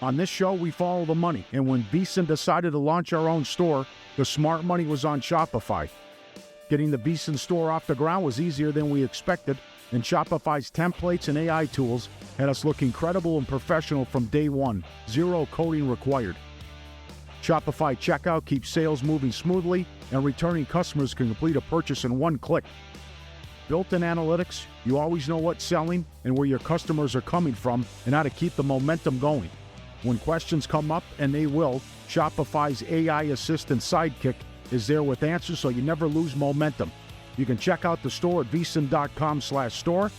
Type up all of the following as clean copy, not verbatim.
On this show, we follow the money, and when VSiN decided to launch our own store, the smart money was on Shopify. Getting the VSiN store off the ground was easier than we expected, and Shopify's templates and AI tools had us look incredible and professional from day one. Zero coding required. Shopify checkout keeps sales moving smoothly, and returning customers can complete a purchase in one click. Built-in analytics, you always know what's selling and where your customers are coming from and how to keep the momentum going. When questions come up, and they will, Shopify's AI assistant Sidekick is there with answers so you never lose momentum. You can check out the store at vsin.com/store.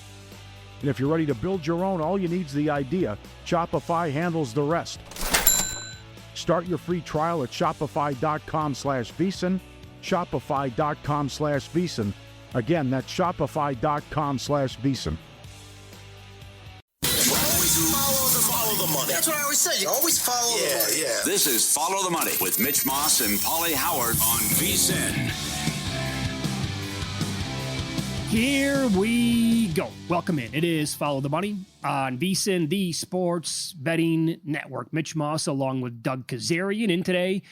And if you're ready to build your own, all you need is the idea. Shopify handles the rest. Start your free trial at shopify.com/vsin. Shopify.com/vsin. Again, that's shopify.com/vsin. Follow the money. That's what I always say. You always follow the money. Yeah. This is Follow the Money with Mitch Moss and Paulie Howard on VSiN. Here we go. Welcome in. It is Follow the Money on VSiN, the sports betting network. Mitch Moss along with Doug Kazarian in today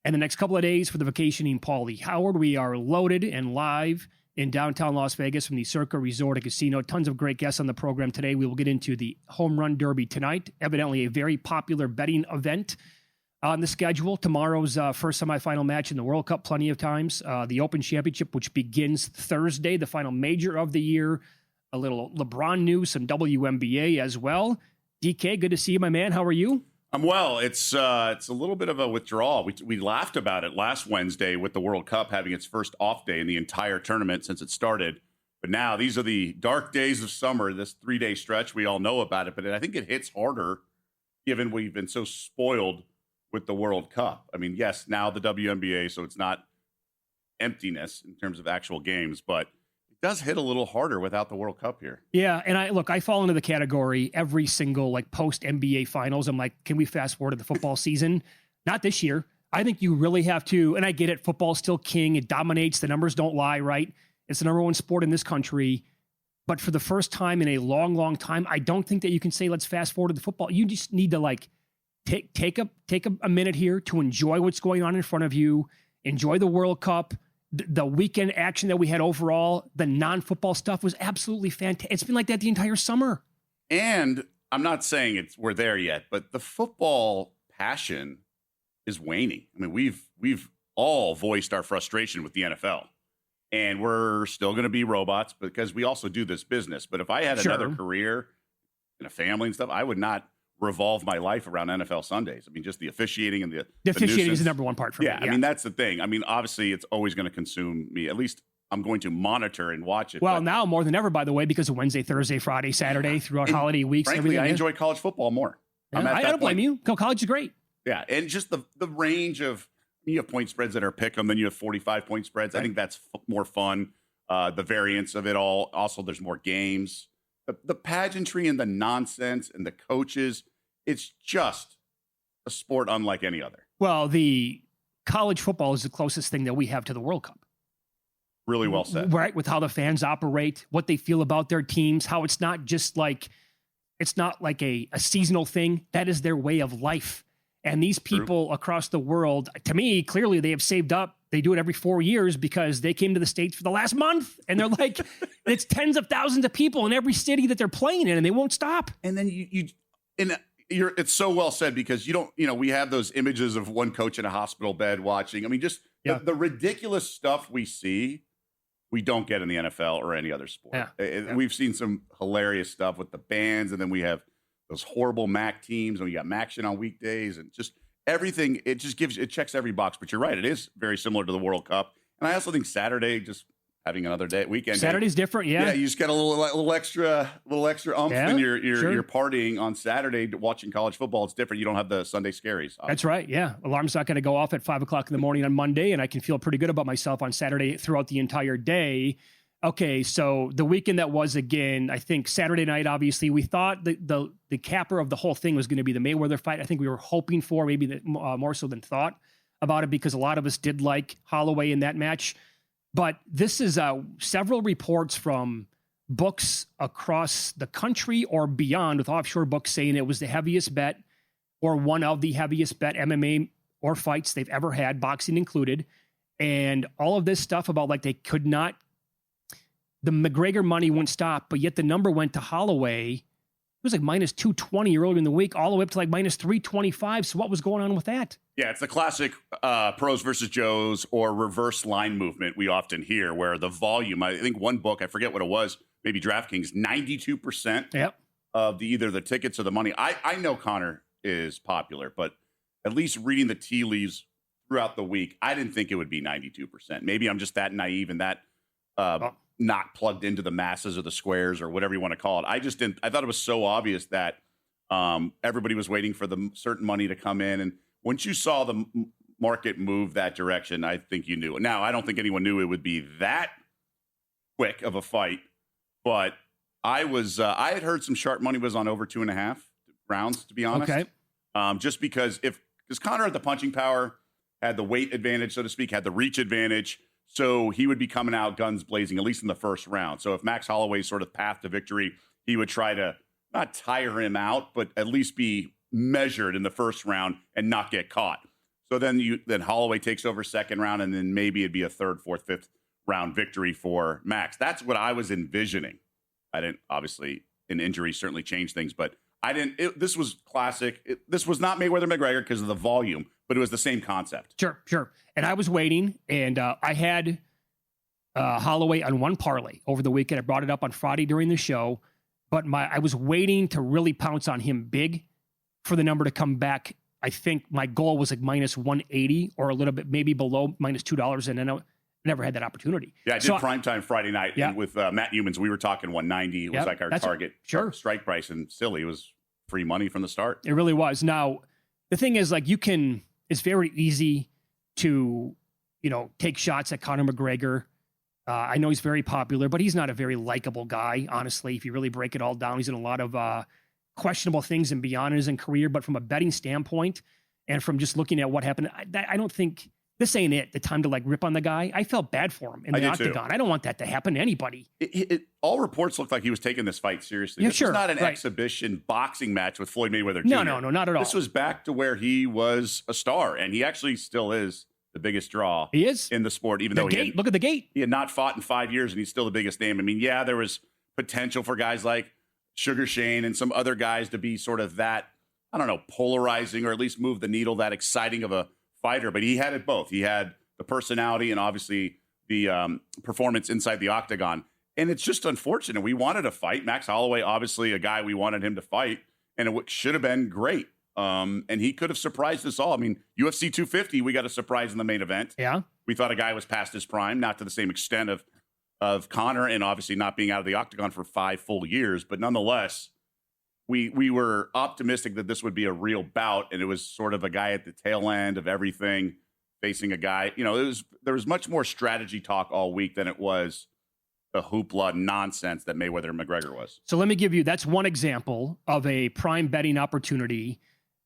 and the next couple of days for the vacationing Paulie Howard. We are loaded and live in downtown Las Vegas from the Circa Resort and Casino. Tons of great guests on the program today. We will get into the Home Run Derby tonight. Evidently a very popular betting event on the schedule. Tomorrow's first semifinal match in the World Cup, plenty of times. The Open Championship, which begins Thursday, the final major of the year. A little LeBron news, some WNBA as well. DK, good to see you, my man. How are you? I'm well. It's a little bit of a withdrawal. We laughed about it last Wednesday with the World Cup having its first off day in the entire tournament since it started. But now these are the dark days of summer, this 3-day stretch. We all know about it, but I think it hits harder given we've been so spoiled with the World Cup. I mean, yes, now the WNBA, so it's not emptiness in terms of actual games, but it does hit a little harder without the World Cup here. Yeah, and I fall into the category every single post NBA finals. I'm like, can we fast forward to the football season? Not this year. I think you really have to, and I get it, football's still king. It dominates. The numbers don't lie, right? It's the number one sport in this country. But for the first time in a long, long time, I don't think that you can say, let's fast forward to the football. You just need to take a minute here to enjoy what's going on in front of you, enjoy the World Cup. The weekend action that we had overall, the non-football stuff was absolutely fantastic. It's been like that the entire summer. And I'm not saying we're there yet, but the football passion is waning. I mean, we've all voiced our frustration with the NFL, and we're still going to be robots because we also do this business. But if I had another career and a family and stuff, I would not revolve my life around NFL Sundays. I mean, just the officiating and the officiating is the number one part for me. Yeah, I mean, that's the thing. I mean, obviously, it's always going to consume me. At least I'm going to monitor and watch it. Well, now more than ever, by the way, because of Wednesday, Thursday, Friday, Saturday, throughout holiday weeks. Frankly, I enjoy college football more. Yeah, I don't blame you. College is great. Yeah, and just the range of, you have point spreads that are pick 'em, then you have 45-point spreads. Right. I think that's more fun. The variance of it all. Also, there's more games. The pageantry and the nonsense and the coaches. It's just a sport unlike any other. Well, the college football is the closest thing that we have to the World Cup. Really well said. Right, with how the fans operate, what they feel about their teams, how it's not just it's not like a seasonal thing. That is their way of life. And these people across the world, to me, clearly they have saved up. They do it every 4 years because they came to the States for the last month. And they're like, it's tens of thousands of people in every city that they're playing in, and they won't stop. And then it's so well said because we have those images of one coach in a hospital bed watching. I mean, just the ridiculous stuff we see, we don't get in the NFL or any other sport. Yeah. We've seen some hilarious stuff with the bands, and then we have those horrible MAC teams, and we got MACtion on weekdays, and just everything. It just checks every box. But you're right, it is very similar to the World Cup. And I also think Saturday, just having another weekend. Saturday's different, yeah. Yeah, you just get a little extra oomph when you're partying on Saturday watching college football. It's different. You don't have the Sunday scaries. Obviously. That's right, yeah. Alarm's not going to go off at 5 o'clock in the morning on Monday, and I can feel pretty good about myself on Saturday throughout the entire day. Okay, so the weekend that was, again, I think Saturday night, obviously, we thought the capper of the whole thing was going to be the Mayweather fight. I think we were hoping for maybe more so than thought about it because a lot of us did like Holloway in that match. But this is several reports from books across the country or beyond with offshore books saying it was the heaviest bet or one of the heaviest bet MMA or fights they've ever had, boxing included. And all of this stuff about like they could not, the McGregor money wouldn't stop, but yet the number went to Holloway. It was like minus 220 earlier in the week, all the way up to like minus 325. So what was going on with that? Yeah, it's the classic pros versus Joes or reverse line movement we often hear where the volume, I think one book, I forget what it was, maybe DraftKings, 92% of either the tickets or the money. I know Conor is popular, but at least reading the tea leaves throughout the week, I didn't think it would be 92%. Maybe I'm just that naive and that not plugged into the masses or the squares or whatever you want to call it. I just didn't. I thought it was so obvious that everybody was waiting for the certain money to come in. And once you saw the market move that direction, I think you knew it. Now, I don't think anyone knew it would be that quick of a fight, but I had heard some sharp money was on over 2.5 rounds, to be honest. Okay. Just because Conor had the punching power, had the weight advantage, so to speak, had the reach advantage. So he would be coming out guns blazing, at least in the first round. So if Max Holloway's sort of path to victory, he would try to not tire him out, but at least be measured in the first round and not get caught. So then Holloway takes over second round, and then maybe it'd be a third, fourth, fifth round victory for Max. That's what I was envisioning. I didn't, obviously, an injury certainly changed things, but I didn't. This was classic. This was not Mayweather-McGregor because of the volume, but it was the same concept. Sure. And I was waiting, and I had Holloway on one parlay over the weekend. I brought it up on Friday during the show, but I was waiting to really pounce on him big for the number to come back. I think my goal was like minus 180 or a little bit, maybe below minus $2, and then I never had that opportunity. Yeah, I did primetime Friday night and with Matt Humans. We were talking 190. It was like our target strike price, and silly. It was free money from the start. It really was. Now, the thing is, like, it's very easy to, take shots at Conor McGregor. I know he's very popular, but he's not a very likable guy, honestly. If you really break it all down, he's in a lot of questionable things and beyond in his career. But from a betting standpoint and from just looking at what happened, I don't think this ain't the time to like rip on the guy. I felt bad for him in the octagon. I don't want that to happen to anybody. All reports looked like he was taking this fight seriously. Yeah, this was not an exhibition boxing match with Floyd Mayweather Jr. No, not at all. This was back to where he was a star, and he actually still is the biggest draw. He is in the sport, even look at the gate. He had not fought in 5 years, and he's still the biggest name. I mean, yeah, there was potential for guys like Sugar Shane and some other guys to be sort of that, I don't know, polarizing or at least move the needle, that exciting of a fighter. But he had it both. He had the personality and obviously the performance inside the octagon. And it's just unfortunate. We wanted a fight. Max Holloway, obviously a guy we wanted him to fight, and it should have been great. And he could have surprised us all. I mean, UFC 250, we got a surprise in the main event. Yeah. We thought a guy was past his prime, not to the same extent of Conor, and obviously not being out of the octagon for 5 full years. But nonetheless, we were optimistic that this would be a real bout, and it was sort of a guy at the tail end of everything, facing a guy. There was much more strategy talk all week than it was the hoopla nonsense that Mayweather and McGregor was. So let me give you, that's one example of a prime betting opportunity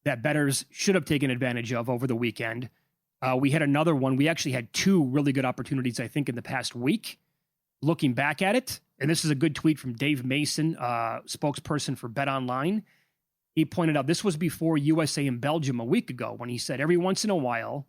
that bettors should have taken advantage of over the weekend. We had another one. We actually had 2 really good opportunities, I think, in the past week. Looking back at it, and this is a good tweet from Dave Mason, spokesperson for BetOnline. He pointed out this was before USA and Belgium a week ago, when he said every once in a while,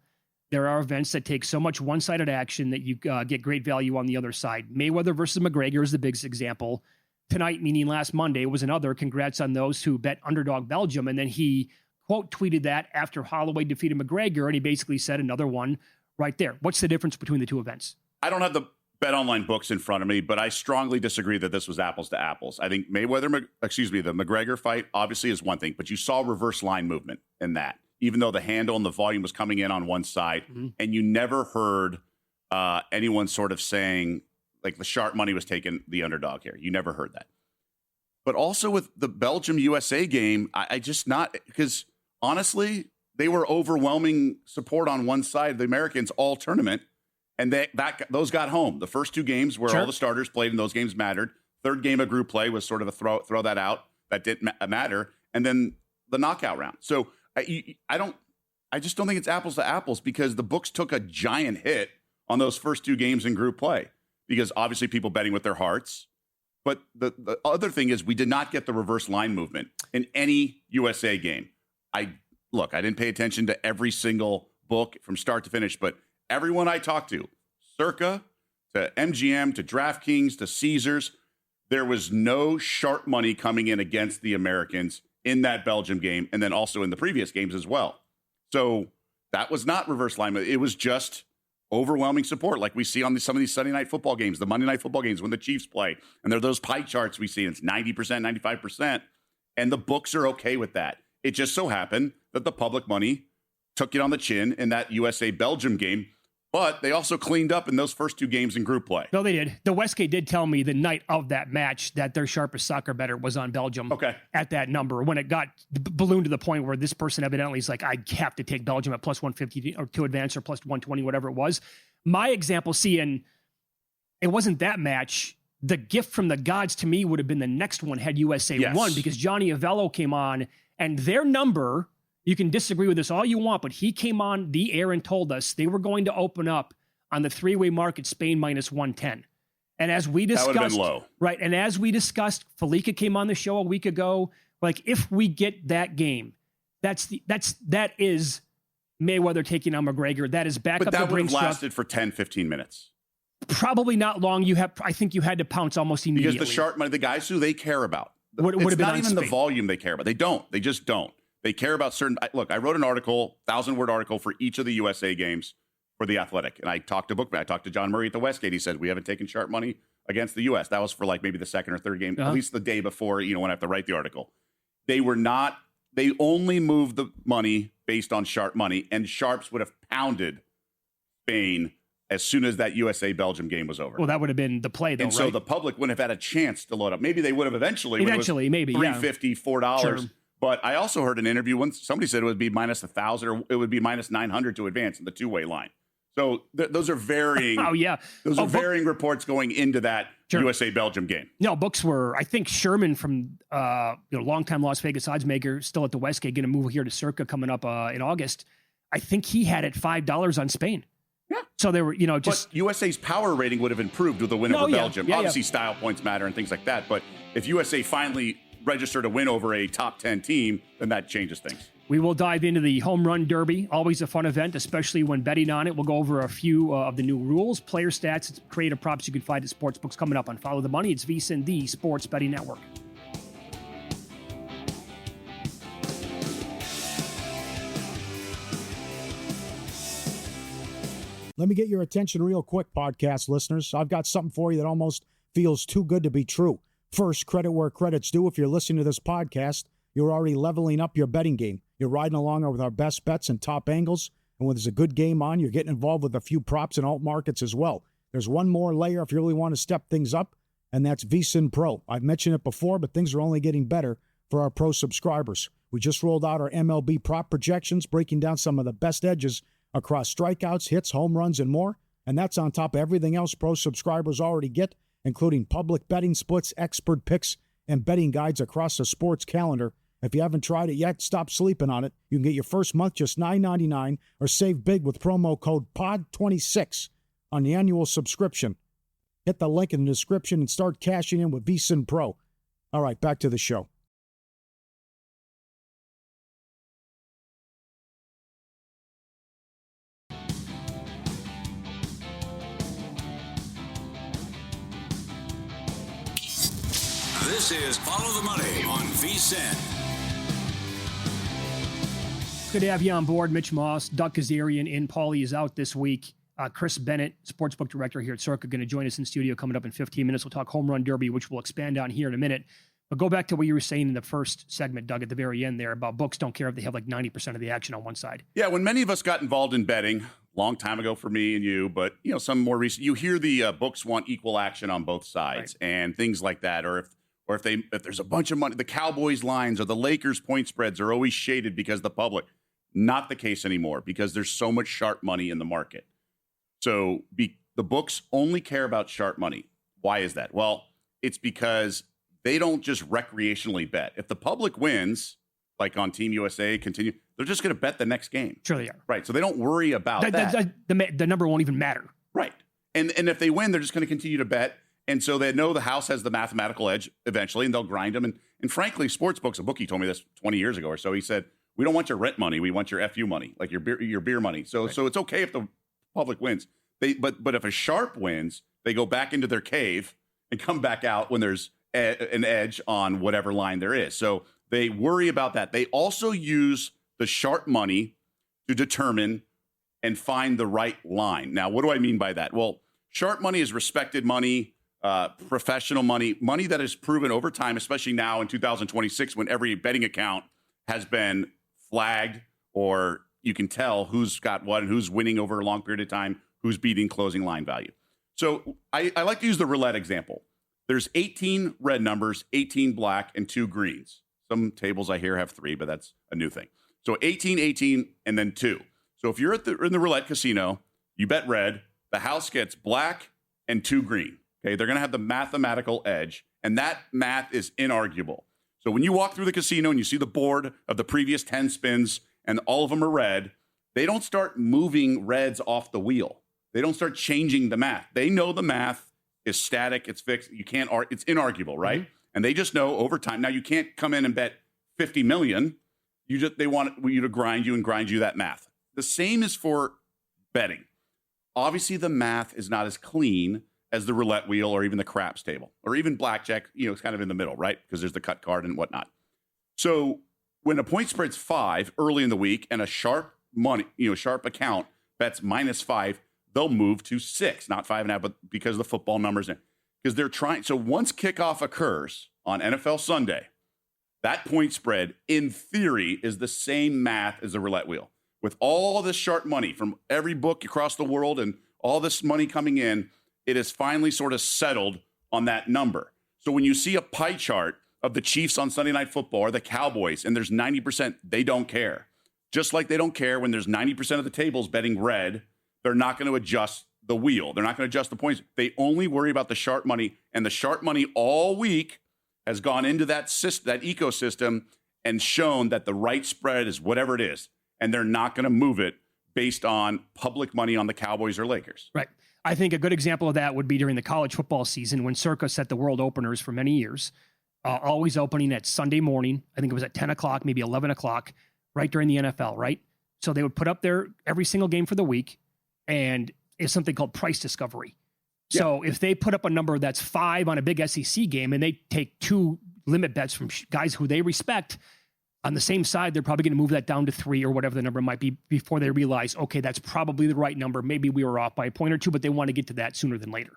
there are events that take so much one-sided action that you get great value on the other side. Mayweather versus McGregor is the biggest example. Tonight, meaning last Monday, was another. Congrats on those who bet underdog Belgium. And then he quote tweeted that after Holloway defeated McGregor, and he basically said another one right there. What's the difference between the 2 events? I don't have the BetOnline books in front of me, but I strongly disagree that this was apples to apples. I think the McGregor fight obviously is one thing, but you saw reverse line movement in that, even though the handle and the volume was coming in on one side, and you never heard anyone sort of saying like the sharp money was taking the underdog here. You never heard that. But also with the Belgium-USA game, I just not, because honestly, they were overwhelming support on one side, the Americans all tournament, and those got home. The first 2 games where all the starters played and those games mattered. Third game of group play was sort of a throw that out. That didn't matter. And then the knockout round. So I just don't think it's apples to apples, because the books took a giant hit on those first 2 games in group play, because obviously people betting with their hearts. But the other thing is we did not get the reverse line movement in any USA game. look, I didn't pay attention to every single book from start to finish, but everyone I talked to, Circa to MGM to DraftKings to Caesars, there was no sharp money coming in against the Americans in that Belgium game, and then also in the previous games as well. So that was not reverse line. It was just overwhelming support like we see on some of these Sunday night football games, the Monday night football games when the Chiefs play. And there are those pie charts we see, and it's 90%, 95%. And the books are okay with that. It just so happened that the public money took it on the chin in that USA-Belgium game. But they also cleaned up in those first two games in group play. No, they did. The Westgate did tell me the night of that match that their sharpest soccer bettor was on Belgium at that number. When it got ballooned to the point where this person evidently is like, I have to take Belgium at plus 150 or to advance or plus 120, whatever it was. My example, and it wasn't that match. The gift from the gods to me would have been the next one had USA won, because Johnny Avello came on and their number, you can disagree with this all you want, but he came on the air and told us they were going to open up on the three-way market Spain minus 110. And as we discussed, that would have been low. Right. And as we discussed, Felica came on the show a week ago. Like, if we get that game, that is Mayweather taking on McGregor. That is back but up that the would have Brinks lasted for 10, 15 minutes. Probably not long. I think you had to pounce almost immediately. Because the sharp money, the guys who they care about, would it's have been not even Spain. the volume they care about. They don't. They just don't. They care about certain. Look, I wrote an article, 1,000-word article for each of the USA games for The Athletic, and I talked to John Murray at the Westgate. He said we haven't taken sharp money against the U.S. That was for like maybe the second or third game, at least the day before. When I have to write the article, they were not. They only moved the money based on sharp money, and sharps would have pounded Spain as soon as that USA-Belgium game was over. Well, that would have been the play, though, and so the public wouldn't have had a chance to load up. Maybe they would have eventually, maybe $3.50, $4. Sure. But I also heard an interview when somebody said it would be minus 1,000 or it would be minus 900 to advance in the two-way line. So those are varying. Those are varying reports going into that USA-Belgium game. No, books were. I think Sherman from longtime Las Vegas odds maker, still at the Westgate, going to move here to Circa coming up in August. I think he had it $5 on Spain. Yeah. So they were, just. But USA's power rating would have improved with the win over Belgium. Obviously, style points matter and things like that. But if USA finally registered a win over a top 10 team, then that changes things. We will dive into the Home Run Derby. Always a fun event, especially when betting on it. We'll go over a few of the new rules, player stats, creative props you can find at sportsbooks coming up on Follow the Money. It's VSiN, the Sports Betting Network. Let me get your attention real quick, podcast listeners. I've got something for you that almost feels too good to be true. First, credit where credit's due. If you're listening to this podcast, you're already leveling up your betting game. You're riding along with our best bets and top angles. And when there's a good game on, you're getting involved with a few props and alt markets as well. There's one more layer if you really want to step things up, and that's VSiN Pro. I've mentioned it before, but things are only getting better for our pro subscribers. We just rolled out our MLB prop projections, breaking down some of the best edges across strikeouts, hits, home runs, and more. And that's on top of everything else pro subscribers already get, including public betting splits, expert picks, and betting guides across the sports calendar. If you haven't tried it yet, stop sleeping on it. You can get your first month just $9.99 or save big with promo code POD26 on the annual subscription. Hit the link in the description and start cashing in with VSiN Pro. All right, back to the show. This is Follow the Money on VSiN. Good to have you on board, Mitch Moss. Doug Kazarian in. Paulie is out this week. Chris Bennett, sportsbook director here at Circa, going to join us in studio coming up in 15 minutes. We'll talk Home Run Derby, which we'll expand on here in a minute. But go back to what you were saying in the first segment, Doug, at the very end there about books don't care if they have like 90% of the action on one side. Yeah, when many of us got involved in betting, long time ago for me and you, but some more recent, you hear the books want equal action on both sides and things like that. Or if there's a bunch of money, the Cowboys lines or the Lakers point spreads are always shaded because the public. Not the case anymore because there's so much sharp money in the market. So the books only care about sharp money. Why is that? Well, it's because they don't just recreationally bet. If the public wins, like on Team USA, they're just going to bet the next game. Sure they are. Right. So they don't worry about that. The number won't even matter. Right. And if they win, they're just going to continue to bet. And so they know the house has the mathematical edge eventually, and they'll grind them. And frankly, sportsbooks, a bookie told me this 20 years ago or so. He said, We don't want your rent money. We want your FU money, like your beer money. So so it's okay if the public wins. But if a sharp wins, they go back into their cave and come back out when there's an edge on whatever line there is. So they worry about that. They also use the sharp money to determine and find the right line. Now, what do I mean by that? Well, sharp money is respected money, professional money, money that is proven over time, especially now in 2026 when every betting account has been flagged, or you can tell who's got what and who's winning over a long period of time, who's beating closing line value. So I like to use the roulette example. There's 18 red numbers, 18 black, and 2 greens. Some tables I hear have 3, but that's a new thing. So 18, 18, and then 2. So if you're in the roulette casino, you bet red, the house gets black and 2 green. Okay, they're going to have the mathematical edge, and that math is inarguable. So when you walk through the casino and you see the board of the previous 10 spins and all of them are red, they don't start moving reds off the wheel. They don't start changing the math. They know the math is static, it's fixed. You can't it's inarguable, right? Mm-hmm. And they just know over time. Now you can't come in and bet 50 million. They want you to grind you that math. The same is for betting. Obviously, the math is not as clean as the roulette wheel or even the craps table or even blackjack. It's kind of in the middle, right? Because there's the cut card and whatnot. So when a point spread's 5 early in the week and a sharp account bets -5, they'll move to 6, not 5.5, but because of the football numbers. Because they're trying. So once kickoff occurs on NFL Sunday, that point spread, in theory, is the same math as the roulette wheel. With all this sharp money from every book across the world and all this money coming in, it is finally sort of settled on that number. So when you see a pie chart of the Chiefs on Sunday Night Football or the Cowboys, and there's 90%, they don't care. Just like they don't care when there's 90% of the tables betting red, they're not going to adjust the wheel. They're not going to adjust the points. They only worry about the sharp money, and the sharp money all week has gone into that ecosystem and shown that the right spread is whatever it is, and they're not going to move it based on public money on the Cowboys or Lakers. Right. I think a good example of that would be during the college football season when Circa set the world openers for many years, always opening at Sunday morning. I think it was at 10 o'clock, maybe 11 o'clock, right during the NFL, right? So they would put up their every single game for the week, and it's something called price discovery. So if they put up a number that's 5 on a big SEC game and they take 2 limit bets from guys who they respect, on the same side, they're probably going to move that down to 3 or whatever the number might be before they realize, okay, that's probably the right number. Maybe we were off by a point or 2, but they want to get to that sooner than later.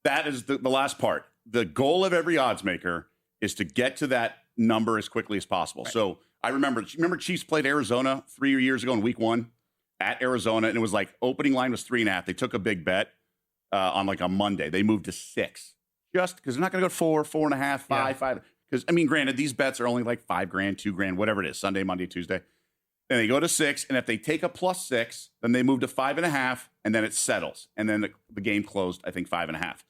That is the last part. The goal of every odds maker is to get to that number as quickly as possible. Right. So I remember Chiefs played Arizona 3 years ago in week 1 at Arizona, and it was like opening line was 3.5. They took a big bet on like a Monday. They moved to 6 just because they're not going to go 4, 4.5, 5, 5. Because, I mean, granted, these bets are only like $5,000, $2,000, whatever it is, Sunday, Monday, Tuesday. And they go to 6, and if they take a +6, then they move to 5.5, and then it settles. And then the game closed, I think, 5.5.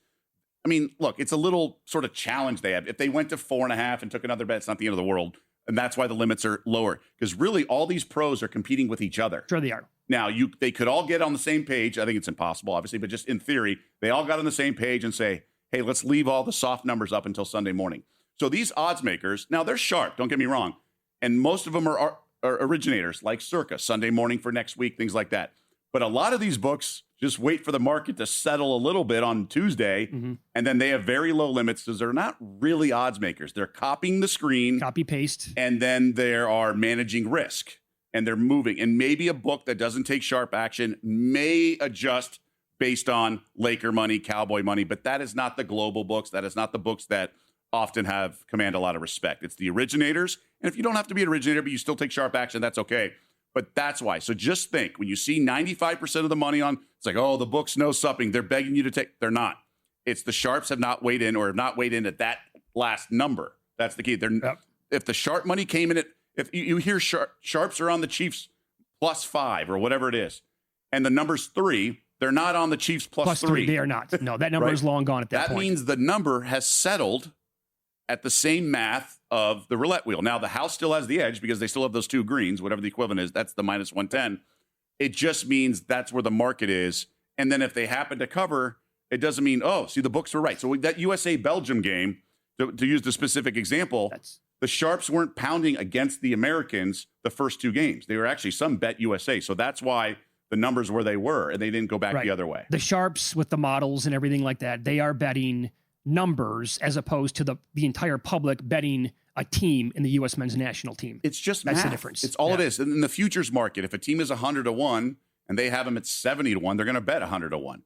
I mean, look, it's a little sort of challenge they have. If they went to 4.5 and took another bet, it's not the end of the world. And that's why the limits are lower. Because really, all these pros are competing with each other. Sure they are. Now, they could all get on the same page. I think it's impossible, obviously, but just in theory, they all got on the same page and say, hey, let's leave all the soft numbers up until Sunday morning. So these odds makers, now they're sharp, don't get me wrong. And most of them are originators like Circa, Sunday morning for next week, things like that. But a lot of these books just wait for the market to settle a little bit on Tuesday, and then they have very low limits because they're not really odds makers. They're copying the screen. Copy, paste. And then they are managing risk, and they're moving. And maybe a book that doesn't take sharp action may adjust based on Laker money, Cowboy money, but that is not the global books. That is not the books that often command a lot of respect. It's the originators. And if you don't have to be an originator, but you still take sharp action, that's okay. But that's why. So just think, when you see 95% of the money on, it's like, oh, the books know something. They're begging you to take. They're not. It's the sharps have not weighed in or have not weighed in at that last number. That's the key. If the sharp money came in if you hear sharps are on the Chiefs +5 or whatever it is, and the number's 3, they're not on the Chiefs +3. They are not. No, that number right? is long gone at that point. That means the number has settled at the same math of the roulette wheel. Now, the house still has the edge because they still have those 2 greens, whatever the equivalent is. That's the -110. It just means that's where the market is. And then if they happen to cover, it doesn't mean, oh, see, the books were right. So that USA-Belgium game, to use the specific example, the Sharps weren't pounding against the Americans the first 2 games. They were actually some Bet USA. So that's why the numbers where they were, and they didn't go back the other way. The Sharps with the models and everything like that, they are betting numbers as opposed to the entire public betting a team in the U.S. men's national team. It's just That's math. the difference. It's all it is. And in the futures market, if a team is 100-1 and they have them at 70-1, they're going to bet 100-1,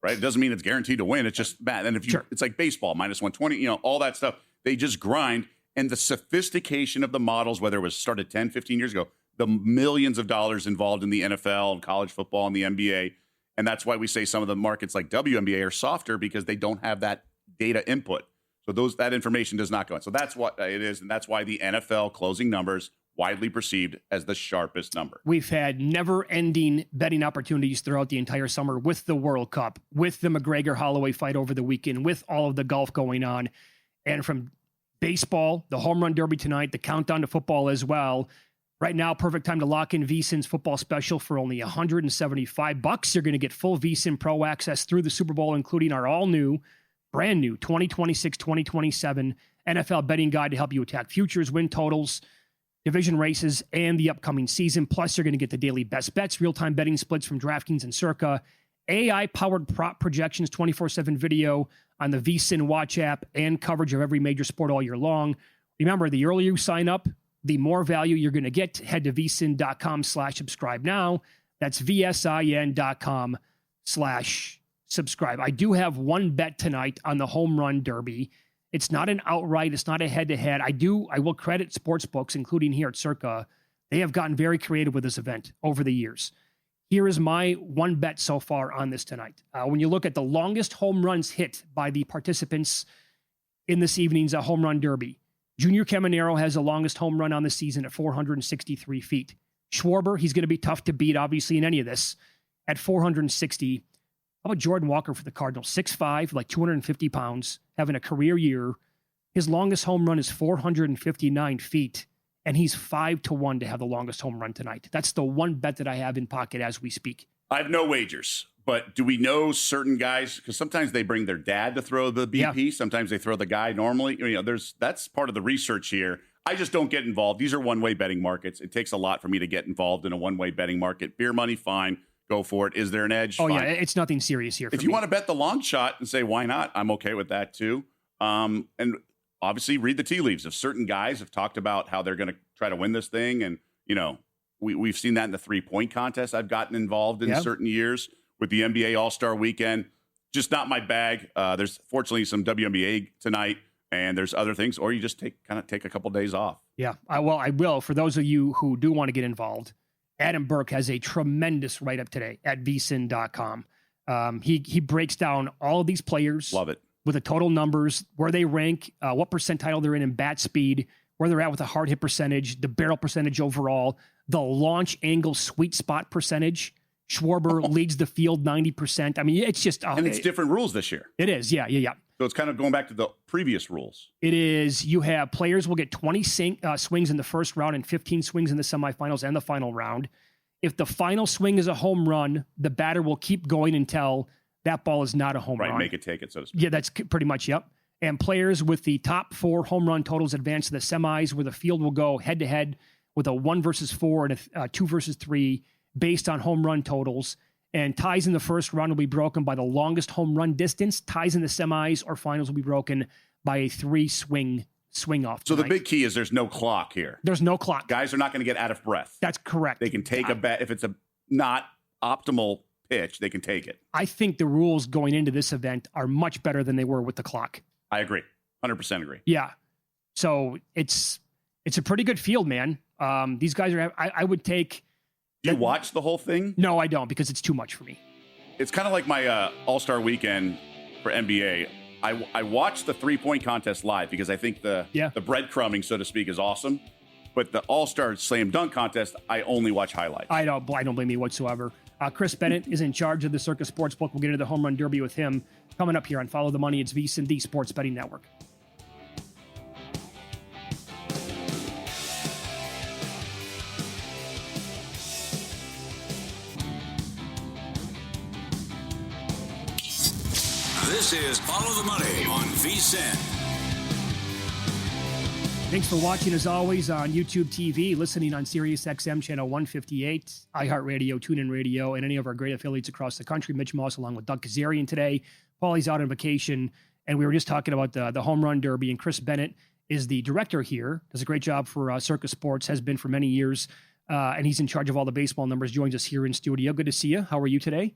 right? It doesn't mean it's guaranteed to win. It's just math. And if you, it's like baseball, -120, all that stuff. They just grind. And the sophistication of the models, whether it was started 10, 15 years ago, the millions of dollars involved in the NFL and college football and the NBA. And that's why we say some of the markets like WNBA are softer, because they don't have that data input. So that information does not go in. So that's what it is. And that's why the NFL closing numbers widely perceived as the sharpest number. We've had never-ending betting opportunities throughout the entire summer with the World Cup, with the McGregor-Holloway fight over the weekend, with all of the golf going on. And from baseball, the home run derby tonight, the countdown to football as well. Right now, perfect time to lock in VSiN's football special for only $175. You're going to get full VSiN Pro access through the Super Bowl, including our all-new, brand new 2026-2027 NFL betting guide to help you attack futures, win totals, division races, and the upcoming season. Plus, you're going to get the daily best bets, real-time betting splits from DraftKings and Circa, AI-powered prop projections, 24/7 video on the VSiN Watch app, and coverage of every major sport all year long. Remember, the earlier you sign up, the more value you're going to get. Head to vsin.com/subscribe now. That's vsin.com/subscribe. I do have one bet tonight on the home run derby. It's not an outright. It's not a head-to-head. I will credit sportsbooks, including here at Circa. They have gotten very creative with this event over the years. Here is my one bet so far on this tonight. When you look at the longest home runs hit by the participants in this evening's home run derby, Junior Caminero has the longest home run on the season at 463 feet. Schwarber, he's going to be tough to beat, obviously, in any of this, at 460. How about Jordan Walker for the Cardinals? 6'5", like 250 pounds, having a career year. His longest home run is 459 feet, and he's 5-1 to have the longest home run tonight. That's the one bet that I have in pocket as we speak. I have no wagers, but do we know certain guys? Because sometimes they bring their dad to throw the BP. Yeah. Sometimes they throw the guy normally. That's part of the research here. I just don't get involved. These are one-way betting markets. It takes a lot for me to get involved in a one-way betting market. Beer money, fine. Go for it. Is there an edge? Oh, fine. yeah. It's nothing serious here. If you want to bet the long shot and say, why not? I'm okay with that too. And obviously read the tea leaves. If certain guys have talked about how they're going to try to win this thing, and, we've seen that in the 3-point contest I've gotten involved in certain years with the NBA All-Star Weekend. Just not my bag. There's fortunately some WNBA tonight, and there's other things, or you just take a couple days off. Yeah, I will. For those of you who do want to get involved, Adam Burke has a tremendous write-up today at vsin.com. He breaks down all of these players. Love it. With the total numbers, where they rank, what percentile they're in bat speed, where they're at with a hard hit percentage, the barrel percentage overall, the launch angle sweet spot percentage. Schwarber leads the field 90%. I mean, it's just... and it's different rules this year. It is, yeah. So it's kind of going back to the previous rules. It is. You have players will get 20 swings in the first round and 15 swings in the semifinals and the final round. If the final swing is a home run, the batter will keep going until that ball is not a home run. Right, make it take it, so to speak. Yeah, that's pretty much, yep. And players with the top 4 home run totals advance to the semis, where the field will go head-to-head with a 1 versus 4 and a 2 versus 3 based on home run totals. And ties in the first round will be broken by the longest home run distance. Ties in the semis or finals will be broken by a 3-swing off. So the big key is there's no clock here. There's no clock. Guys are not going to get out of breath. That's correct. They can take a bet. If it's a not optimal pitch, they can take it. I think the rules going into this event are much better than they were with the clock. I agree. 100% agree. Yeah. So it's a pretty good field, man. These guys are, I would take. Do you watch the whole thing? No, I don't, because it's too much for me. It's kind of like my All-Star Weekend for NBA. I watched the 3-point contest live because I think the breadcrumbing, so to speak, is awesome. But the All-Star Slam Dunk contest, I only watch highlights. I don't blame you whatsoever. Chris Bennett is in charge of the Circa Sportsbook. We'll get into the home run derby with him coming up here on Follow the Money. It's VSiN, the Sports Betting Network. This is Follow the Money on VSiN. Thanks for watching, as always, on YouTube TV, listening on Sirius XM channel 158, iHeartRadio, TuneIn Radio, and any of our great affiliates across the country. Mitch Moss along with Doug Kazarian today. Paulie's out on vacation, and we were just talking about the Home Run Derby, and Chris Bennett is the director here, does a great job for Circus Sports, has been for many years, and he's in charge of all the baseball numbers, joins us here in studio. Good to see you. How are you today?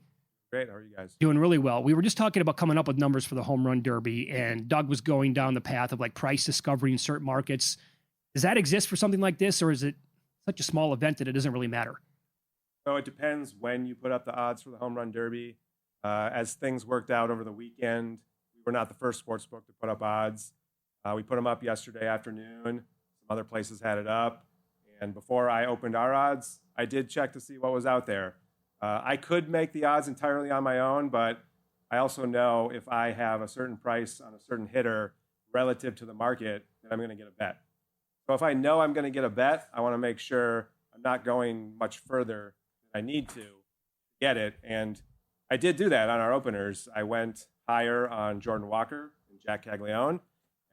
Great. How are you guys? Doing really well. We were just talking about coming up with numbers for the Home Run Derby, and Doug was going down the path of like price discovery in certain markets. Does that exist for something like this, or is it such a small event that it doesn't really matter? So it depends when you put up the odds for the Home Run Derby. As things worked out over the weekend, we were not the first sports book to put up odds. We put them up yesterday afternoon. Some other places had it up. And before I opened our odds, I did check to see what was out there. I could make the odds entirely on my own, but I also know if I have a certain price on a certain hitter relative to the market, then I'm going to get a bet. So if I know I'm going to get a bet, I want to make sure I'm not going much further than I need to get it. And I did do that on our openers. I went higher on Jordan Walker and Jack Caglione,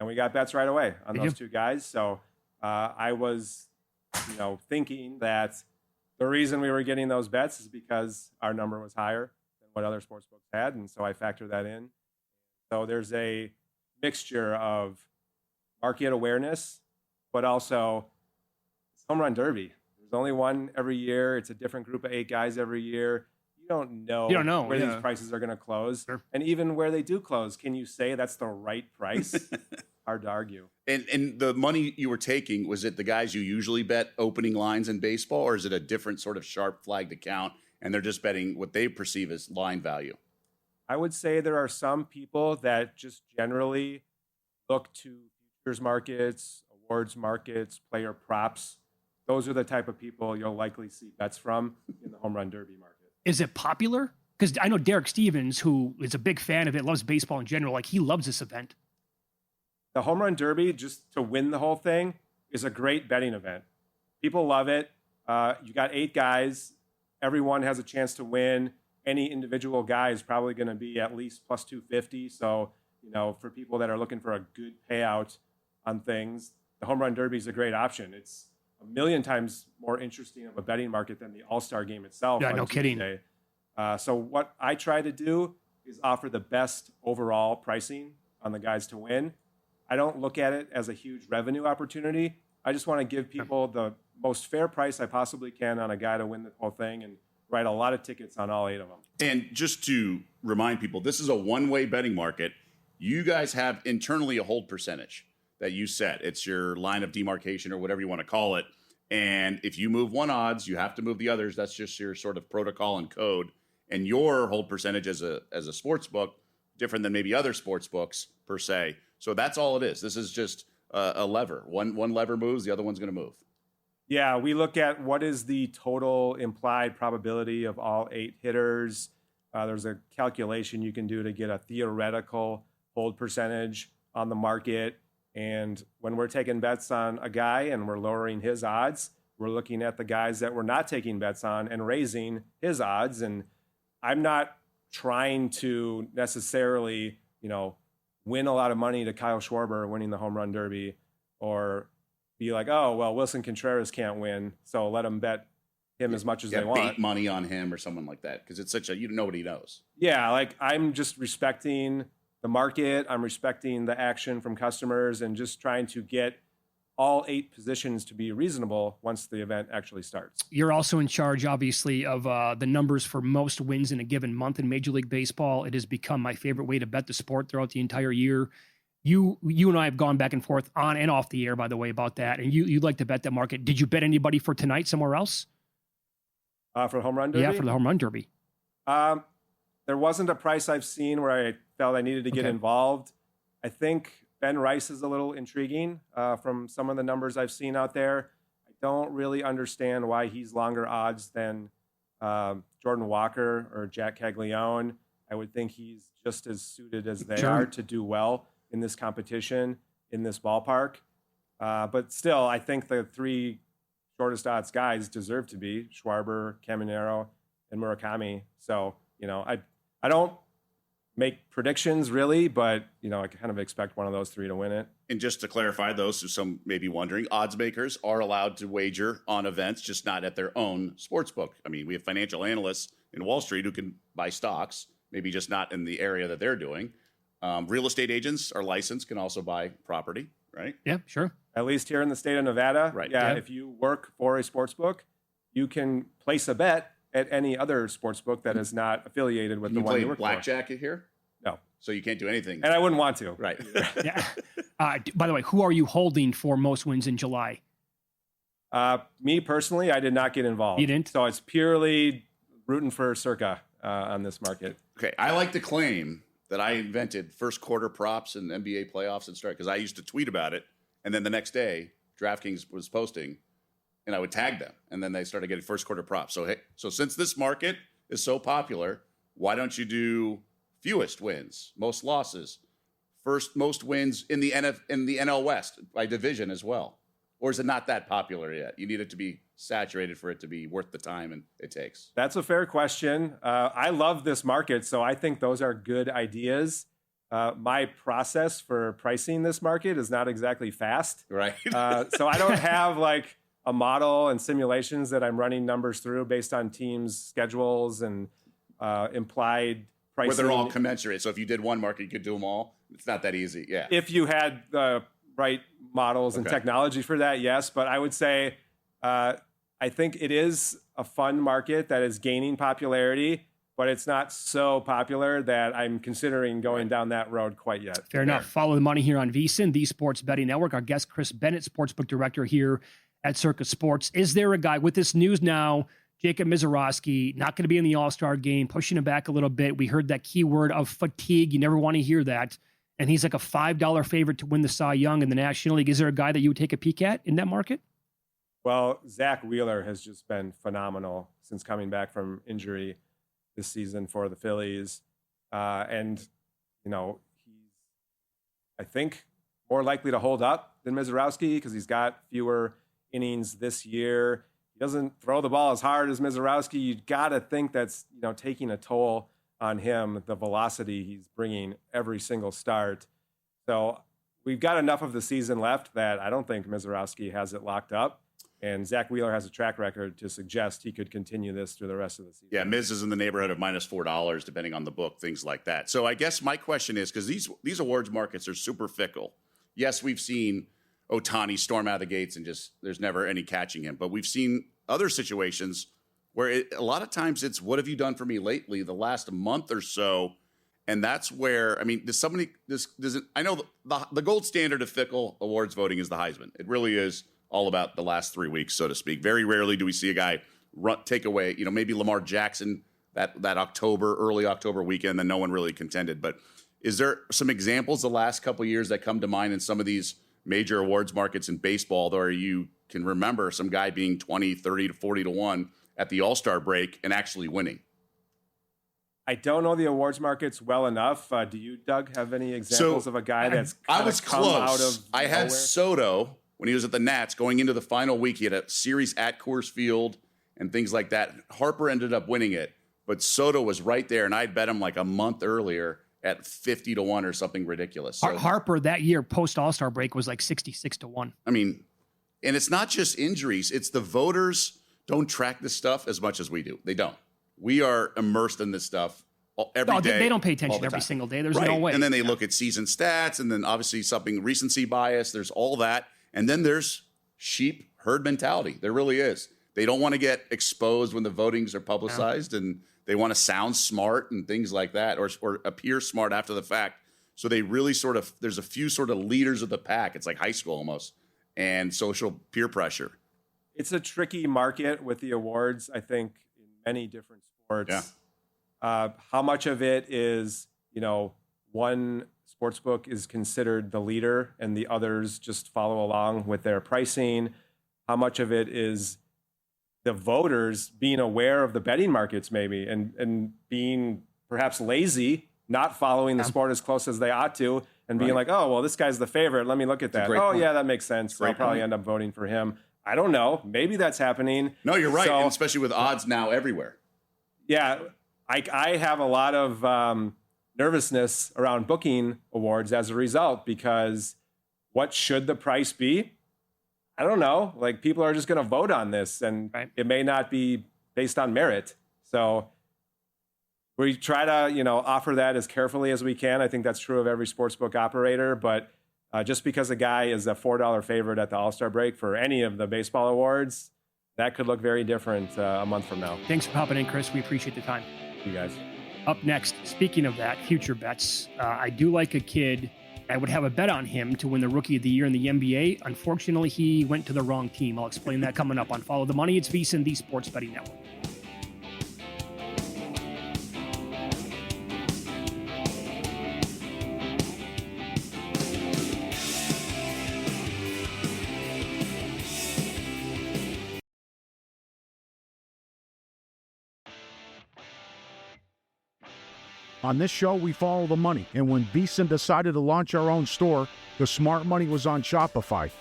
and we got bets right away on those two guys. So I was, thinking that the reason we were getting those bets is because our number was higher than what other sportsbooks had, and so I factored that in. So there's a mixture of market awareness, but also it's Home Run Derby. There's only one every year. It's a different group of 8 guys every year. You don't know where these prices are going to close. Sure. And even where they do close, can you say that's the right price? Hard to argue. And the money you were taking, was it the guys you usually bet opening lines in baseball, or is it a different sort of sharp flagged account and they're just betting what they perceive as line value? I would say there are some people that just generally look to futures markets, awards markets, player props. Those are the type of people you'll likely see bets from in the Home Run Derby market. Is it popular? Because I know Derek Stevens, who is a big fan of it, loves baseball in general. Like, he loves this event. The Home Run Derby, just to win the whole thing, is a great betting event. People love it. You got 8 guys. Everyone has a chance to win. Any individual guy is probably going to be at least plus 250. So, for people that are looking for a good payout on things, the Home Run Derby is a great option. It's a million times more interesting of a betting market than the All-Star game itself. Yeah, no kidding. So what I try to do is offer the best overall pricing on the guys to win. I don't look at it as a huge revenue opportunity. I just want to give people the most fair price I possibly can on a guy to win the whole thing and write a lot of tickets on all 8 of them. And just to remind people, this is a one-way betting market. You guys have internally a hold percentage that you set. It's your line of demarcation or whatever you want to call it. And if you move one odds, you have to move the others. That's just your sort of protocol and code. And your hold percentage as a sports book, different than maybe other sports books per se. So that's all it is. This is just a lever. One lever moves, the other one's going to move. Yeah, we look at what is the total implied probability of all 8 hitters. There's a calculation you can do to get a theoretical hold percentage on the market. And when we're taking bets on a guy and we're lowering his odds, we're looking at the guys that we're not taking bets on and raising his odds. And I'm not trying to necessarily, win a lot of money to Kyle Schwarber winning the Home Run Derby, or be like, oh, well, Wilson Contreras can't win, so let them bet him as much as they want. Bait money on him or someone like that, because it's such a, nobody knows. Yeah, like, I'm just respecting the market. I'm respecting the action from customers and just trying to get all 8 positions to be reasonable once the event actually starts. You're also in charge, obviously, of the numbers for most wins in a given month in Major League Baseball. It has become my favorite way to bet the sport throughout the entire year. You and I have gone back and forth on and off the air, by the way, about that. And you like to bet that market. Did you bet anybody for tonight somewhere else? For the Home Run Derby? Yeah, for the Home Run Derby. There wasn't a price I've seen where I felt I needed to get involved. I think Ben Rice is a little intriguing from some of the numbers I've seen out there. I don't really understand why he's longer odds than Jordan Walker or Jack Caglione. I would think he's just as suited as they are to do well in this competition, in this ballpark. But still, I think the 3 shortest odds guys deserve to be Schwarber, Caminero, and Murakami. So, I don't make predictions really, but I kind of expect one of those three to win it. And just to clarify, those who some may be wondering, odds makers are allowed to wager on events, just not at their own sports book. I mean, we have financial analysts in Wall Street who can buy stocks, maybe just not in the area that they're doing. Real estate agents are licensed, can also buy property, right? Yeah, sure. At least here in the state of Nevada, Right. Yeah, Yeah. if you work for a sports book, you can place a bet at any other sports book that is not affiliated with Can the you one play you work blackjack here? for. No, So you can't do anything. and I wouldn't want to. Right. Yeah. By the way, who are you holding for most wins in July? Me personally, I did not get involved. You didn't? So it's purely rooting for Circa on this market. Okay, I like to claim that I invented first quarter props in NBA playoffs and start because I used to tweet about it, and then the next day DraftKings was posting, and I would tag them, and then they started getting first quarter props. So since this market is so popular, why don't you do fewest wins, most losses, most wins in the NL West by division as well? Or is it not that popular yet? You need it to be saturated for it to be worth the time it takes. That's a fair question. I love this market, so I think those are good ideas. My process for pricing this market is not exactly fast. Right. So I don't have like a model and simulations that I'm running numbers through based on teams' schedules and implied pricing. Where they're all commensurate. So if you did one market, you could do them all. It's not that easy. Yeah. If you had the right models and Okay. technology for that, yes. But I would say I think it is a fun market that is gaining popularity, but it's not so popular that I'm considering going down that road quite yet. Fair enough. Follow the money here on VSiN, the Sports Betting Network. Our guest, Chris Bennett, Sportsbook Director here at Circa Sports. Is there a guy with this news now, Jacob Misiorowski, not going to be in the All-Star game, pushing him back a little bit? We heard that keyword of fatigue. You never want to hear that. And he's like a $5 favorite to win the Cy Young in the National League. Is there a guy that you would take a peek at in that market? Well, Zach Wheeler has just been phenomenal since coming back from injury this season for the Phillies. And, he's, I think, more likely to hold up than Misiorowski because he's got fewer innings this year. He doesn't throw the ball as hard as Misiorowski. You got to think that's, taking a toll on him, the velocity he's bringing every single start. So we've got enough of the season left that I don't think Misiorowski has it locked up. And Zach Wheeler has a track record to suggest he could continue this through the rest of the season. Yeah, Miz is in the neighborhood of minus $4, depending on the book, things like that. So I guess my question is, because these awards markets are super fickle. Yes, we've seen Ohtani storm out of the gates and just there's never any catching him. But we've seen other situations where a lot of times it's, what have you done for me lately, the last month or so? And that's where, I mean, I know the gold standard of fickle awards voting is the Heisman. It really is all about the last 3 weeks, so to speak. Very rarely do we see a guy take away, maybe Lamar Jackson that early October weekend that no one really contended. But is there some examples the last couple of years that come to mind in some of these major awards markets in baseball where you can remember some guy being 20, 30 to 40 to 1 at the All-Star break and actually winning? I don't know the awards markets well enough. Do you, Doug, have any examples of a guy that's I was come close. out of I had nowhere? Soto when he was at the Nats going into the final week. He had a series at Coors Field and things like that. Harper ended up winning it, but Soto was right there, and I'd bet him like a month earlier at 50 to 1 or something ridiculous. So, Harper that year post All-Star break was like 66 to 1. I mean, and it's not just injuries. It's the voters don't track this stuff as much as we do. They don't. We are immersed in this stuff every day. They don't pay all attention the every time. single day. There's Right. no way. And then they look at season stats, and then obviously something recency bias. There's all that. And then there's sheep herd mentality. There really is. They don't want to get exposed when the votings are publicized, and they want to sound smart and things like that, or appear smart after the fact. So they really there's a few sort of leaders of the pack. It's like high school almost, and social peer pressure. It's a tricky market with the awards, I think, in many different sports. Yeah. How much of it is, one sportsbook is considered the leader and the others just follow along with their pricing? How much of it is the voters being aware of the betting markets maybe and being perhaps lazy, not following the sport as close as they ought to, and being like, oh, well, this guy's the favorite. Let me look at that. great Oh, point. yeah, that makes sense. I'll probably end up voting for him. I don't know. Maybe that's happening. No, you're right, So- and especially with odds now everywhere. Yeah, I have a lot of nervousness around booking awards as a result, because what should the price be? I don't know. Like, people are just going to vote on this, and it may not be based on merit. So we try to, offer that as carefully as we can. I think that's true of every sportsbook operator, but just because a guy is a $4 favorite at the All-Star break for any of the baseball awards, that could look very different a month from now. Thanks for popping in, Chris. We appreciate the time. You guys. Up next, speaking of that, future bets. I do like a kid. I would have a bet on him to win the Rookie of the Year in the NBA. Unfortunately, he went to the wrong team. I'll explain that coming up on Follow the Money. It's VSiN, the Sports Betting Network. On this show, we follow the money, and when VSiN decided to launch our own store, the smart money was on Shopify.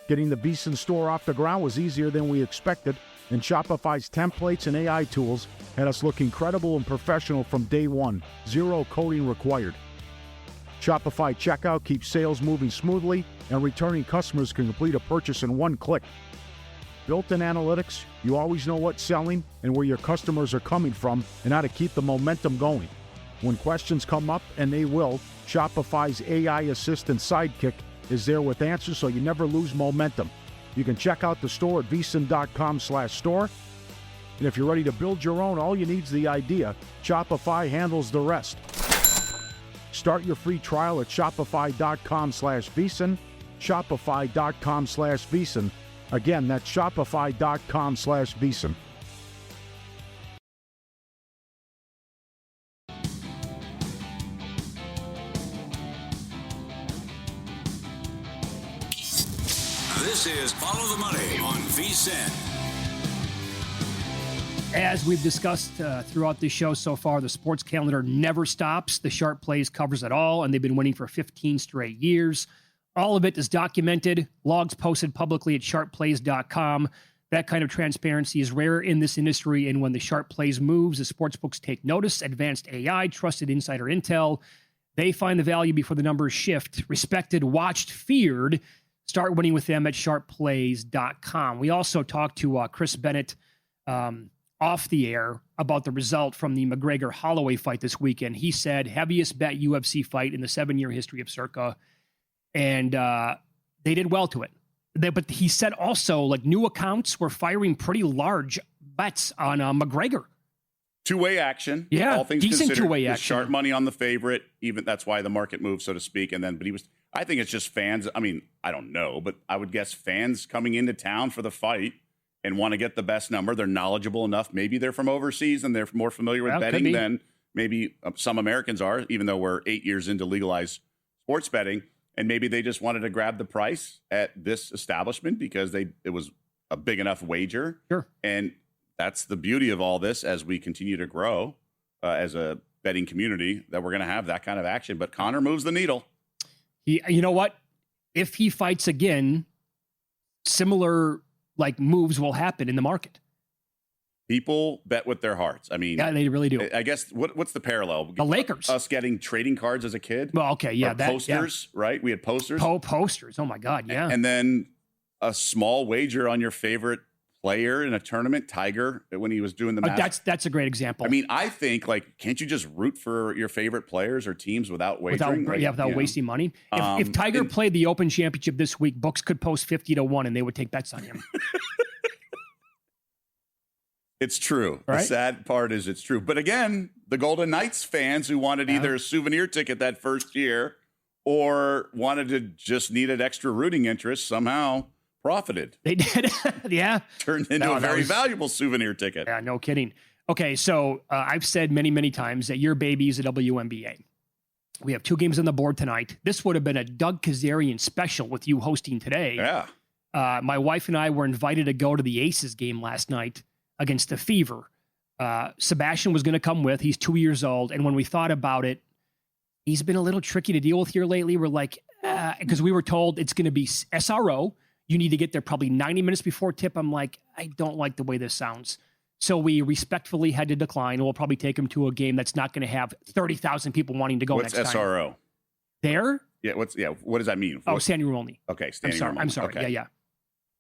Getting the VSiN store off the ground was easier than we expected, and Shopify's templates and AI tools had us look incredible and professional from day one. Zero coding required. Shopify checkout keeps sales moving smoothly, and returning customers can complete a purchase in one click. Built-in analytics, you always know what's selling and where your customers are coming from and how to keep the momentum going. When questions come up, and they will, Shopify's AI assistant Sidekick is there with answers so you never lose momentum. You can check out the store at vsin.com/store. And if you're ready to build your own, all you need is the idea. Shopify handles the rest. Start your free trial at shopify.com/vsin, shopify.com/vsin. Again, that's shopify.com/vsin. This is Follow the Money on VSiN. As we've discussed throughout the show so far, the sports calendar never stops. The Sharp Plays covers it all, and they've been winning for 15 straight years. All of it is documented, logs posted publicly at sharpplays.com. That kind of transparency is rare in this industry, and when the Sharp Plays moves, the sportsbooks take notice. Advanced AI, trusted insider intel. They find the value before the numbers shift. Respected, watched, feared. Start winning with them at sharpplays.com. We also talked to Chris Bennett off the air about the result from the McGregor-Holloway fight this weekend. He said, heaviest bet UFC fight in the 7-year history of Circa. And they did well to it. But he said also, like, new accounts were firing pretty large bets on McGregor. Two-way action. Yeah, all things decent considered. two-way The action. Sharp money on the favorite. Even that's why the market moved, so to speak. And then, but he was. I think it's just fans. I mean, I don't know, but I would guess fans coming into town for the fight and want to get the best number. They're knowledgeable enough. Maybe they're from overseas and they're more familiar with betting than maybe some Americans are, even though we're 8 years into legalized sports betting. And maybe they just wanted to grab the price at this establishment because it was a big enough wager. Sure. And that's the beauty of all this as we continue to grow as a betting community, that we're going to have that kind of action. But Conor moves the needle. You know what? If he fights again, similar moves will happen in the market. People bet with their hearts. I mean, yeah, they really do. I guess what's the parallel? The Lakers. Us getting trading cards as a kid. Well, okay, yeah, posters, right? We had posters. Posters. Oh my God, yeah. And then a small wager on your favorite player in a tournament, Tiger, when he was doing the match. That's a great example. I mean, I think, can't you just root for your favorite players or teams without wagering? Without wasting money. If Tiger played the Open Championship this week, books could post 50-1 and they would take bets on him. It's true. Right? The sad part is it's true. But again, the Golden Knights fans who wanted either a souvenir ticket that first year or wanted to just needed extra rooting interest somehow profited. They did. Yeah. Turned into a very valuable souvenir ticket. Yeah, no kidding. Okay, so I've said many, many times that your baby is a WNBA. We have 2 games on the board tonight. This would have been a Doug Kazarian special with you hosting today. Yeah. My wife and I were invited to go to the Aces game last night against the Fever. Sebastian was going to come with. He's 2 years old. And when we thought about it, he's been a little tricky to deal with here lately. We're like, because we were told it's going to be SRO. You need to get there probably 90 minutes before tip. I'm like, I don't like the way this sounds. So we respectfully had to decline. We'll probably take him to a game that's not going to have 30,000 people wanting to go What's next time. SRO? There? Yeah, what does that mean? Standing room only. Okay, standing room only. I'm sorry. Okay. Yeah.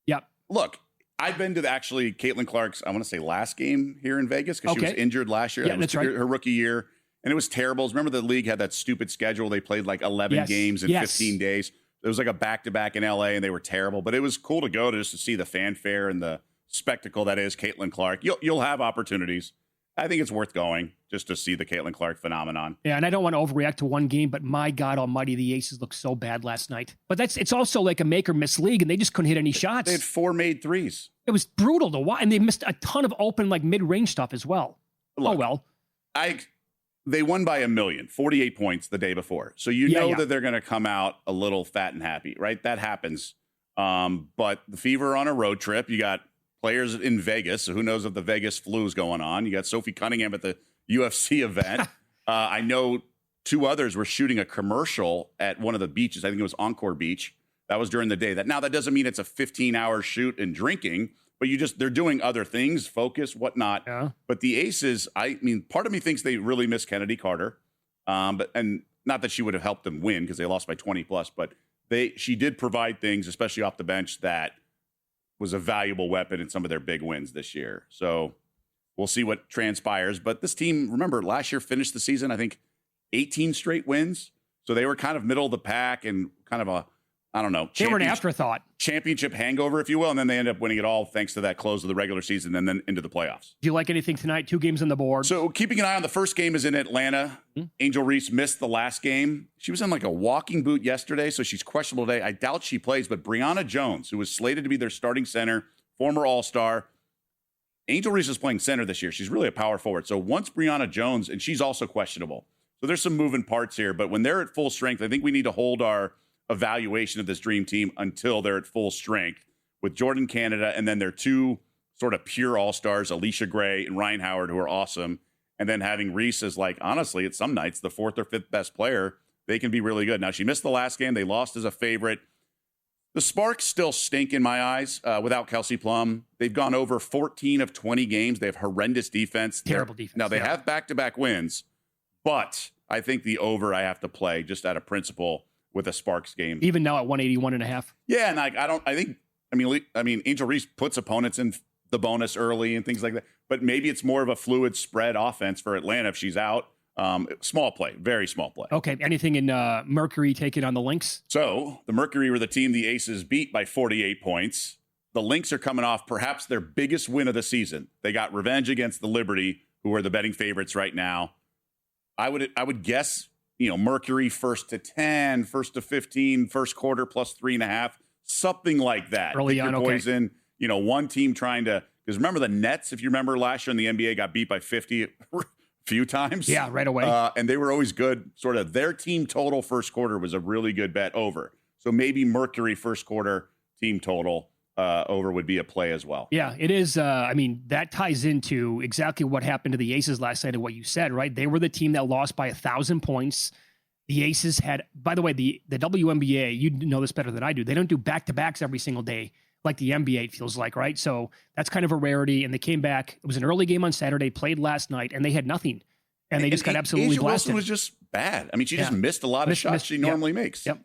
Yep. Look, I've been to Caitlin Clark's, I want to say last game here in Vegas because she was injured last year. Yeah, that's right. Her rookie year. And it was terrible. Remember the league had that stupid schedule. They played like 11 games in 15 days. It was like a back-to-back in LA and they were terrible. But it was cool to go to just to see the fanfare and the spectacle that is Caitlin Clark. You'll have opportunities. I think it's worth going just to see the Caitlin Clark phenomenon. Yeah, and I don't want to overreact to one game, but my God almighty, the Aces looked so bad last night. But it's also like a make or miss league, and they just couldn't hit any shots. They had 4 made threes. It was brutal to watch, and they missed a ton of open, like mid-range stuff as well. Look, they won by 1 million, 48 points the day before. So you know that they're going to come out a little fat and happy, right? That happens. But the Fever on a road trip, you got players in Vegas. So who knows if the Vegas flu is going on? You got Sophie Cunningham at the UFC event. I know 2 others were shooting a commercial at one of the beaches. I think it was Encore Beach. That was during the day. That doesn't mean it's a 15-hour shoot and drinking, but they're doing other things, focus, whatnot. Yeah. But the Aces, part of me thinks they really miss Kennedy Carter. And not that she would have helped them win because they lost by 20 plus, but she did provide things, especially off the bench, that was a valuable weapon in some of their big wins this year. So we'll see what transpires. But this team, remember, last year finished the season, I think, 18 straight wins. So they were kind of middle of the pack and kind of they were an afterthought. Championship hangover, if you will. And then they end up winning it all thanks to that close of the regular season and then into the playoffs. Do you like anything tonight? 2 games on the board. So keeping an eye on the first game is in Atlanta. Angel Reese missed the last game. She was in like a walking boot yesterday, so she's questionable today. I doubt she plays, but Brianna Jones, who was slated to be their starting center, former All-Star. Angel Reese is playing center this year. She's really a power forward. So once Brianna Jones, and she's also questionable. So there's some moving parts here, but when they're at full strength, I think we need to hold our evaluation of this dream team until they're at full strength with Jordan Canada and then their 2 sort of pure all-stars, Alicia Gray and Ryan Howard, who are awesome. And then having Reese as honestly, at some nights, the 4th or 5th best player, they can be really good. Now, she missed the last game. They lost as a favorite. The Sparks still stink in my eyes without Kelsey Plum. They've gone over 14 of 20 games. They have horrendous defense. Terrible defense. Now, they have back-to-back wins, but I think the over I have to play just out of principle with a Sparks game. Even now at 181.5. Yeah, and Angel Reese puts opponents in the bonus early and things like that. But maybe it's more of a fluid spread offense for Atlanta if she's out. Small play, very small play. Okay, anything in Mercury taking on the Lynx? So the Mercury were the team the Aces beat by 48 points. The Lynx are coming off perhaps their biggest win of the season. They got revenge against the Liberty, who are the betting favorites right now. I would guess, Mercury 1st to 10, 1st to 15, first quarter plus 3.5, something like that. Early on, okay. In, one team trying to, because remember the Nets, if you remember last year in the NBA, got beat by 50 a few times. Yeah, right away. And they were always good. Sort of their team total first quarter was a really good bet over. So maybe Mercury first quarter team total over would be a play as well. Yeah, it is. That ties into exactly what happened to the Aces last night and what you said, right? They were the team that lost by 1,000 points. The Aces had, by the way, the WNBA, you know this better than I do. They don't do back-to-backs every single day like the NBA, it feels like, right? So that's kind of a rarity. And they came back. It was an early game on Saturday, played last night, and they had nothing. And they just got absolutely A'ja blasted. Wilson was just bad. She just missed a lot of shots she normally makes. Yep.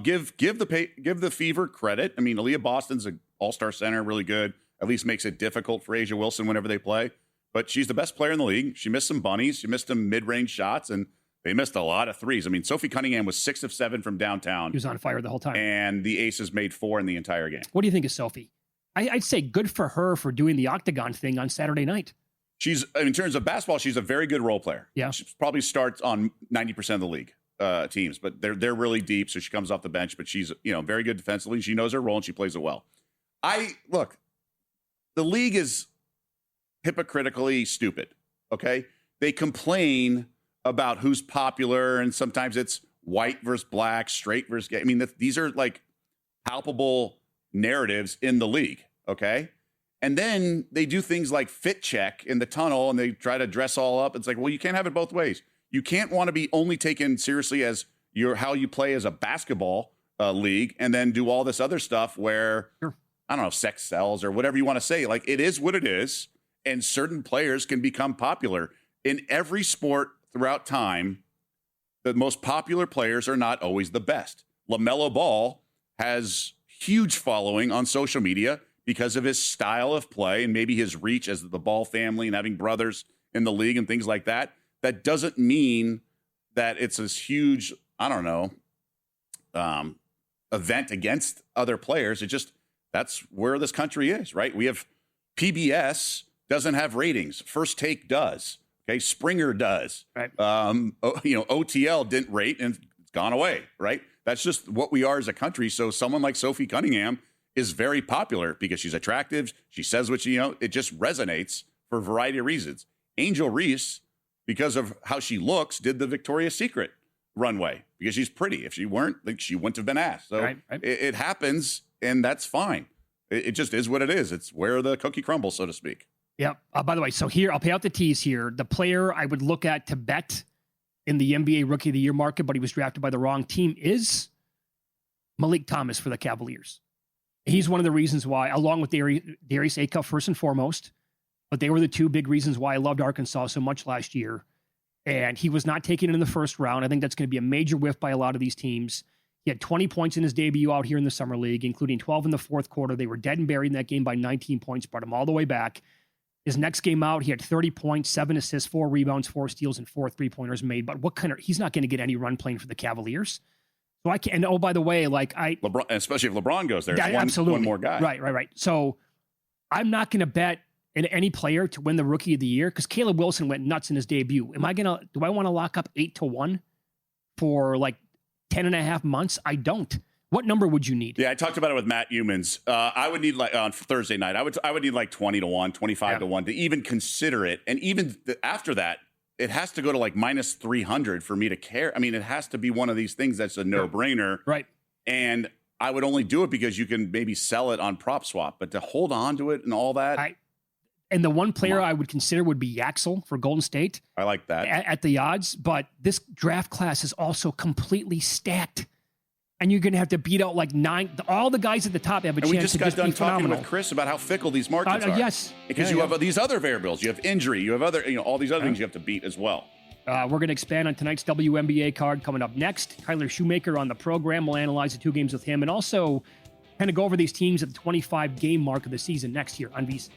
Give the Fever credit. Aaliyah Boston's an all-star center, really good. At least makes it difficult for A'ja Wilson whenever they play. But she's the best player in the league. She missed some bunnies. She missed some mid-range shots, and they missed a lot of threes. Sophie Cunningham was 6 of 7 from downtown. She was on fire the whole time. And the Aces made 4 in the entire game. What do you think of Sophie? I'd say good for her for doing the octagon thing on Saturday night. She's, in terms of basketball, she's a very good role player. Yeah. She probably starts on 90% of the league teams, but they're really deep, so she comes off the bench, but she's, very good defensively. She knows her role, and she plays it well. Look, the league is hypocritically stupid, okay? They complain about who's popular, and sometimes it's white versus black, straight versus gay. These are like palpable narratives in the league, okay? And then they do things like fit check in the tunnel, and they try to dress all up. It's like, well, you can't have it both ways. You can't want to be only taken seriously as how you play as a basketball league, and then do all this other stuff where, I don't know, sex sells or whatever you want to say. Like, it is what it is. and certain players can become popular. In every sport throughout time, the most popular players are not always the best. LaMelo Ball has huge following on social media because of his style of play and maybe his reach as the Ball family and having brothers in the league and things like that. That doesn't mean that it's this huge, I don't know, event against other players. It just, that's where this country is, right? We have PBS doesn't have ratings. First Take does. Okay, Springer does. Right. OTL didn't rate and it's gone away, right? That's just what we are as a country. So someone like Sophie Cunningham is very popular because she's attractive. She says what it just resonates for a variety of reasons. Angel Reese, because of how she looks, did the Victoria's Secret runway because she's pretty. If she weren't, she wouldn't have been asked. So right. It happens, and that's fine. It just is what it is. It's where the cookie crumbles, so to speak. Yep. By the way, so here, I'll pay out the tease here. The player I would look at to bet in the NBA Rookie of the Year market, but he was drafted by the wrong team, is Malik Thomas for the Cavaliers. He's one of the reasons why, along with Darius Acuff, first and foremost, but they were the two big reasons why I loved Arkansas so much last year. And he was not taken in the first round. I think that's going to be a major whiff by a lot of these teams. He had 20 points in his debut out here in the Summer League, including 12 in the fourth quarter. They were dead and buried in that game by 19 points, brought him all the way back. His next game out, he had 30 points, 7 assists, 4 rebounds, 4 steals, and 4 3-pointers made. But he's not going to get any run playing for the Cavaliers. So I can't, and oh, by the way, LeBron, especially if LeBron goes there, absolutely. One more guy. Right. So I'm not going to bet in any player to win the Rookie of the Year because Caleb Wilson went nuts in his debut. Do I want to lock up 8-1 for 10 and a half months? I don't. What number would you need? Yeah, I talked about it with Matt Humans. I would need on Thursday night. I would need 20-1, 25-1 to even consider it. And even after that, it has to go to minus 300 for me to care. I mean, it has to be one of these things that's a no-brainer. Right. And I would only do it because you can maybe sell it on prop swap, but to hold on to it and all that. And the one player I would consider would be Yaxel for Golden State. I like that. At the odds. But this draft class is also completely stacked. And you're going to have to beat out 9. All the guys at the top have a chance to just be phenomenal. We just got done talking with Chris about how fickle these markets are. Yes. Because you have these other variables. You have injury. You have other, all these other things you have to beat as well. We're going to expand on tonight's WNBA card coming up next. Tyler Shoemaker on the program. We'll analyze the 2 games with him and also kind of go over these teams at the 25-game mark of the season next year on VSiN.